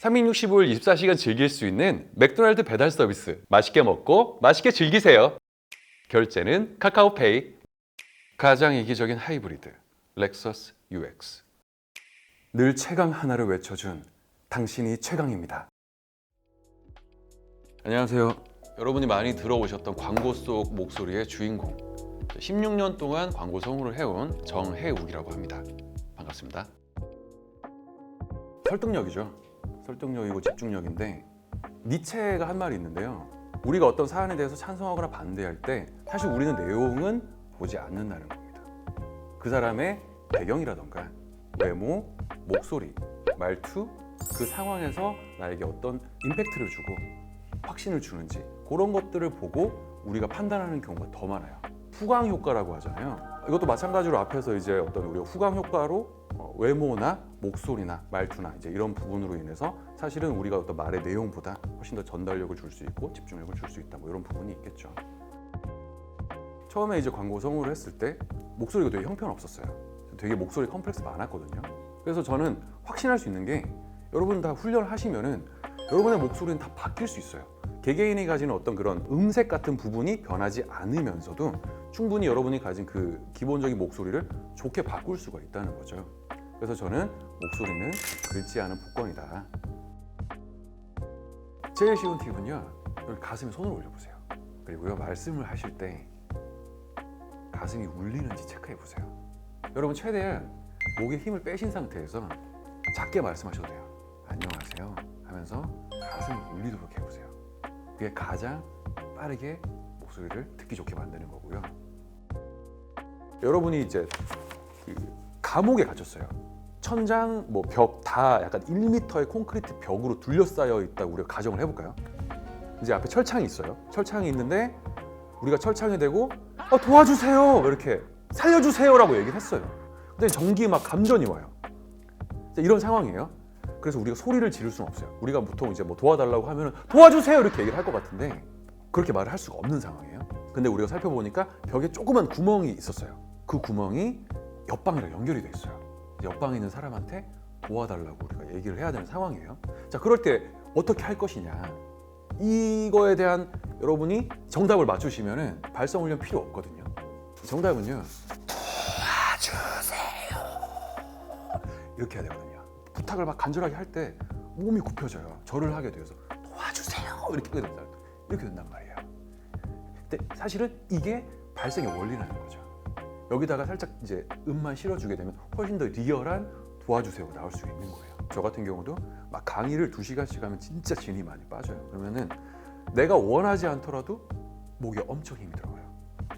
365일 24시간 즐길 수 있는 맥도날드 배달 서비스. 맛있게 먹고 맛있게 즐기세요. 결제는 카카오페이. 가장 이기적인 하이브리드 렉서스 UX. 늘 최강 하나를 외쳐준 당신이 최강입니다. 안녕하세요. 여러분이 많이 들어오셨던 광고 속 목소리의 주인공, 16년 동안 광고 성우를 해온 정해욱이라고 합니다. 반갑습니다. 설득력이죠. 설득력이고 집중력인데, 니체가 한 말이 있는데요. 우리가 어떤 사안에 대해서 찬성하거나 반대할 때 사실 우리는 내용은 보지 않는다는 겁니다. 그 사람의 배경이라던가 외모, 목소리, 말투, 그 상황에서 나에게 어떤 임팩트를 주고 확신을 주는지, 그런 것들을 보고 우리가 판단하는 경우가 더 많아요. 후광 효과라고 하잖아요. 이것도 마찬가지로 앞에서 이제 어떤 우리가 후광 효과로 외모나 목소리나 말투나 이제 이런 부분으로 인해서 사실은 우리가 어떤 말의 내용보다 훨씬 더 전달력을 줄 수 있고 집중력을 줄 수 있다, 뭐 이런 부분이 있겠죠. 처음에 이제 광고 성우를 했을 때 목소리가 되게 형편없었어요. 되게 목소리 컴플렉스 많았거든요. 그래서 저는 확신할 수 있는 게, 여러분 다 훈련을 하시면은 여러분의 목소리는 다 바뀔 수 있어요. 개개인이 가지는 어떤 그런 음색 같은 부분이 변하지 않으면서도 충분히 여러분이 가진 그 기본적인 목소리를 좋게 바꿀 수가 있다는 거죠. 그래서 저는 목소리는 긁지 않은 복권이다. 제일 쉬운 팁은요, 여기 가슴에 손을 올려보세요. 그리고요, 말씀을 하실 때 가슴이 울리는지 체크해 보세요. 여러분 최대한 목에 힘을 빼신 상태에서 작게 말씀하셔도 돼요. 안녕하세요 하면서 가슴이 울리도록 해보세요. 그게 가장 빠르게 목소리를 듣기 좋게 만드는 거고요. 여러분이 이제 그 감옥에 갇혔어요. 천장, 뭐 벽 다 약간 1m의 콘크리트 벽으로 둘러싸여 있다고 우리가 가정을 해볼까요? 이제 앞에 철창이 있어요. 철창이 있는데 우리가 철창에 대고 도와주세요, 이렇게 살려주세요라고 얘기를 했어요. 근데 전기 막 감전이 와요. 이런 상황이에요. 그래서 우리가 소리를 지를 수는 없어요. 우리가 보통 이제 뭐 도와달라고 하면 도와주세요 이렇게 얘기를 할 것 같은데, 그렇게 말을 할 수가 없는 상황이에요. 근데 우리가 살펴보니까 벽에 조그만 구멍이 있었어요. 그 구멍이 옆방이랑 연결이 돼 있어요. 옆방에 있는 사람한테 도와달라고 우리가 얘기를 해야 되는 상황이에요. 자, 그럴 때 어떻게 할 것이냐, 이거에 대한 여러분이 정답을 맞추시면은 발성훈련 필요 없거든요. 정답은요, 도와주세요, 이렇게 해야 되거든요. 부탁을 막 간절하게 할 때 몸이 굽혀져요. 절을 하게 돼서 도와주세요 이렇게 하게 된다. 이렇게 된단 말이에요. 근데 사실은 이게 발성의 원리라는 거죠. 여기다가 살짝 이제 음만 실어주게 되면 훨씬 더 리얼한 도와주세요가 나올 수 있는 거예요. 저 같은 경우도 막 강의를 2시간씩 하면 진짜 진이 많이 빠져요. 그러면은 내가 원하지 않더라도 목에 엄청 힘이 들어가요.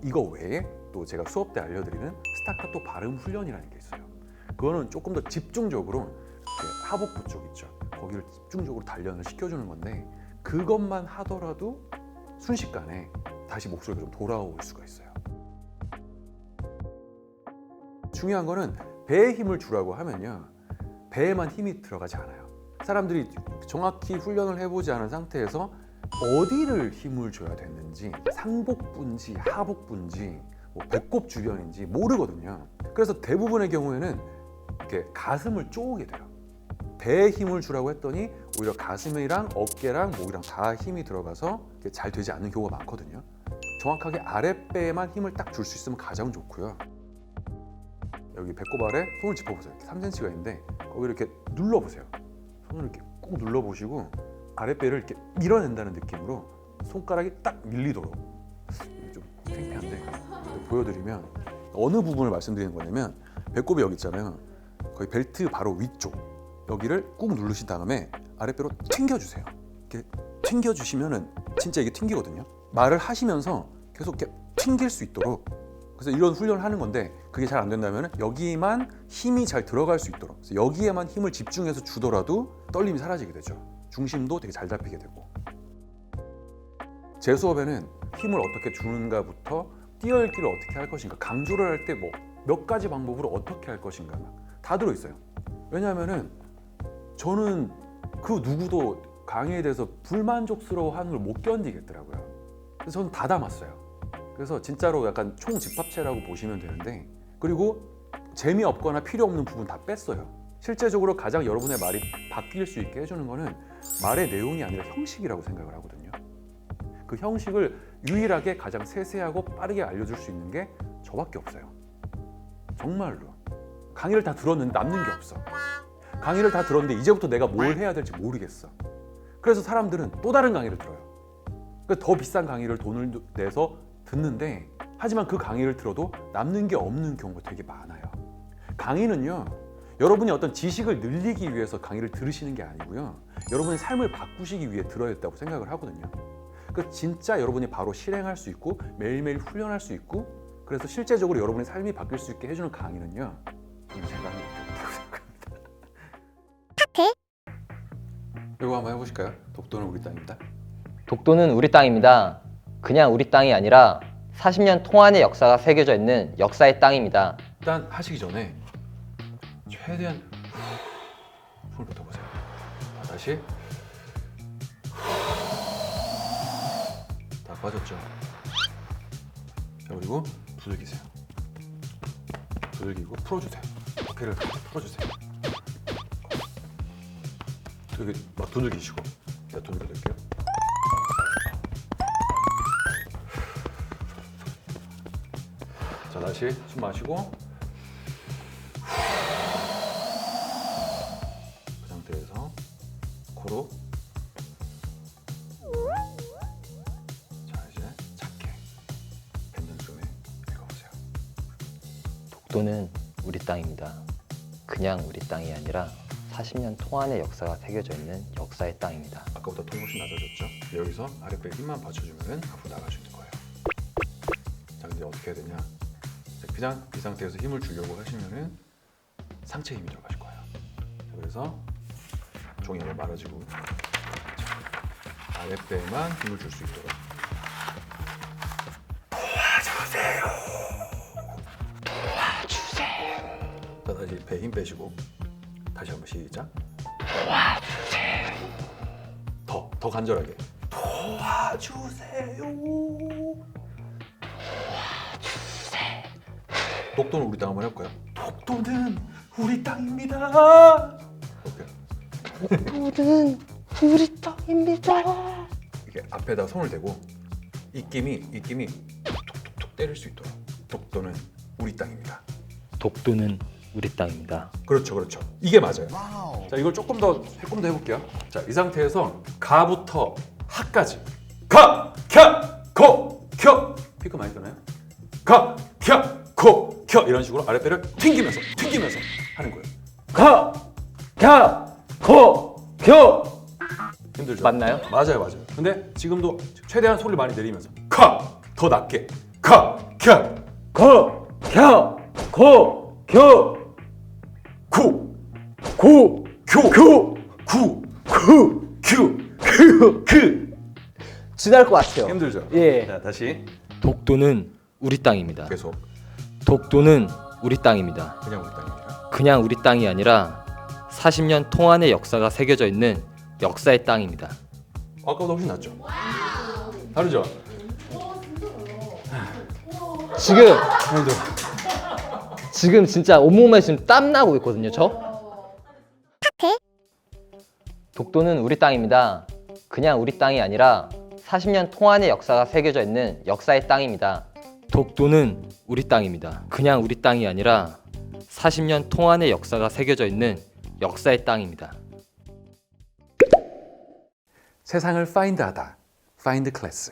이거 외에 또 제가 수업 때 알려드리는 스타카토 발음 훈련이라는 게 있어요. 그거는 조금 더 집중적으로 하복부 쪽 있죠. 거기를 집중적으로 단련을 시켜주는 건데, 그것만 하더라도 순식간에 다시 목소리가 좀 돌아올 수가 있어요. 중요한 거는 배에 힘을 주라고 하면요, 배에만 힘이 들어가지 않아요. 사람들이 정확히 훈련을 해보지 않은 상태에서 어디를 힘을 줘야 되는지, 상복부인지 하복부인지 뭐 배꼽 주변인지 모르거든요. 그래서 대부분의 경우에는 이렇게 가슴을 쪼게 돼요. 배에 힘을 주라고 했더니 오히려 가슴이랑 어깨랑 목이랑 다 힘이 들어가서 잘 되지 않는 경우가 많거든요. 정확하게 아랫배에만 힘을 딱 줄 수 있으면 가장 좋고요. 여기 배꼽 아래 손을 짚어보세요. 3cm가 있는데 거기를 이렇게 눌러보세요. 손을 이렇게 꾹 눌러보시고 아랫배를 이렇게 밀어낸다는 느낌으로 손가락이 딱 밀리도록. 좀 창피한데 보여드리면, 어느 부분을 말씀드리는 거냐면, 배꼽이 여기 있잖아요. 거의 벨트 바로 위쪽 여기를 꾹 누르신 다음에 아랫배로 튕겨주세요. 이렇게 튕겨주시면은 진짜 이게 튕기거든요. 말을 하시면서 계속 이렇게 튕길 수 있도록. 그래서 이런 훈련을 하는 건데, 그게 잘 안 된다면 여기만 힘이 잘 들어갈 수 있도록, 그래서 여기에만 힘을 집중해서 주더라도 떨림이 사라지게 되죠. 중심도 되게 잘 잡히게 되고. 제 수업에는 힘을 어떻게 주는가부터 띄어읽기를 어떻게 할 것인가, 강조를 할 때 뭐 몇 가지 방법으로 어떻게 할 것인가 다 들어있어요. 왜냐하면은 저는 그 누구도 강의에 대해서 불만족스러워하는 걸 못 견디겠더라고요. 그래서 저는 다 담았어요. 그래서 진짜로 약간 총 집합체라고 보시면 되는데, 그리고 재미없거나 필요 없는 부분 다 뺐어요. 실제적으로 가장 여러분의 말이 바뀔 수 있게 해주는 거는 말의 내용이 아니라 형식이라고 생각을 하거든요. 그 형식을 유일하게 가장 세세하고 빠르게 알려줄 수 있는 게 저밖에 없어요. 정말로. 강의를 다 들었는데 남는 게 없어. 강의를 다 들었는데 이제부터 내가 뭘 해야 될지 모르겠어. 그래서 사람들은 또 다른 강의를 들어요. 그러니까 더 비싼 강의를 돈을 내서 듣는데, 하지만 그 강의를 들어도 남는 게 없는 경우가 되게 많아요. 강의는요, 여러분이 어떤 지식을 늘리기 위해서 강의를 들으시는 게 아니고요, 여러분의 삶을 바꾸시기 위해 들어야 했다고 생각을 하거든요. 그 진짜 여러분이 바로 실행할 수 있고 매일매일 훈련할 수 있고, 그래서 실제적으로 여러분의 삶이 바뀔 수 있게 해주는 강의는요, 저는 제가 하는 게 없다고 생각합니다. 이거 한번 해보실까요? 독도는 우리 땅입니다. 독도는 우리 땅입니다. 그냥 우리 땅이 아니라 40년 동안의 역사가 새겨져 있는 역사의 땅입니다. 일단 하시기 전에 최대한 숨을 뱉어보세요. 자, 다시. 다 빠졌죠? 자, 그리고 두들기세요. 두들기고 풀어주세요. 어깨를 풀어주세요. 여기 막 두들기시고. 제가 두들겨드릴게요. 자, 다시 숨 마시고, 그 상태에서 코로. 자, 이제 작게 뱉는 숨에 읽어보세요. 독도는 우리 땅입니다. 그냥 우리 땅이 아니라 40년 동안의 역사가 새겨져 있는 역사의 땅입니다. 아까보다 톤 훨씬 낮아졌죠? 여기서 아랫배에 힘만 받쳐주면 앞으로 나갈 수 있는 거예요. 자, 이제 어떻게 해야 되냐? 그냥 이 상태에서 힘을 주려고 하시면은 상체에 힘이 들어가실 거예요. 자, 그래서 종이 한번 말아지고, 아랫배에만 힘을 줄 수 있도록. 도와주세요. 자, 다시 배에 힘 빼시고, 다시 한번 시작. 도와주세요. 더 간절하게. 도와주세요. 독도는 우리 땅 한번 해볼까요? 독도는 우리 땅입니다. 오케이. 독도는 우리 땅입니다. 이게 앞에다 손을 대고 입김이 툭툭툭 때릴 수 있도록. 독도는 우리 땅입니다. 독도는 우리 땅입니다. 그렇죠. 이게 맞아요. 자, 이걸 조금 더 해볼게요. 자, 이 상태에서 가부터 하까지. 가, 캬, 코, 켜. 피크 많이 뜨나요? 가, 캬, 코, 켜. 이런 식으로 아랫배를 튕기면서 하는 거예요. 가, 가, 코, 켜. 힘들죠? 맞나요? 맞아요. 근데 지금도 최대한 소리를 많이 내리면서 카, 더 낮게. 카, 캬, 코, 켜, 코, 켜. 쿠, 고, 교, 교, 구, 그, 큐. 그. 지날 것 같아요. 힘들죠? 예. 자, 다시 독도는 우리 땅입니다. 계속. 독도는 우리 땅입니다. 그냥 우리 땅입니다. 그냥 우리 땅이 아니라 40년 동안의 역사가 새겨져 있는 역사의 땅입니다. 아까보다 훨씬 낫죠? 다르죠? 지금 진짜 온몸에 지금 땀 나고 있거든요, 저. 독도는 우리 땅입니다. 그냥 우리 땅이 아니라 40년 동안의 역사가 새겨져 있는 역사의 땅입니다. 독도는 우리 땅입니다. 그냥 우리 땅이 아니라 40년 동안의 역사가 새겨져 있는 역사의 땅입니다. 세상을 파인드하다. 파인드 클래스.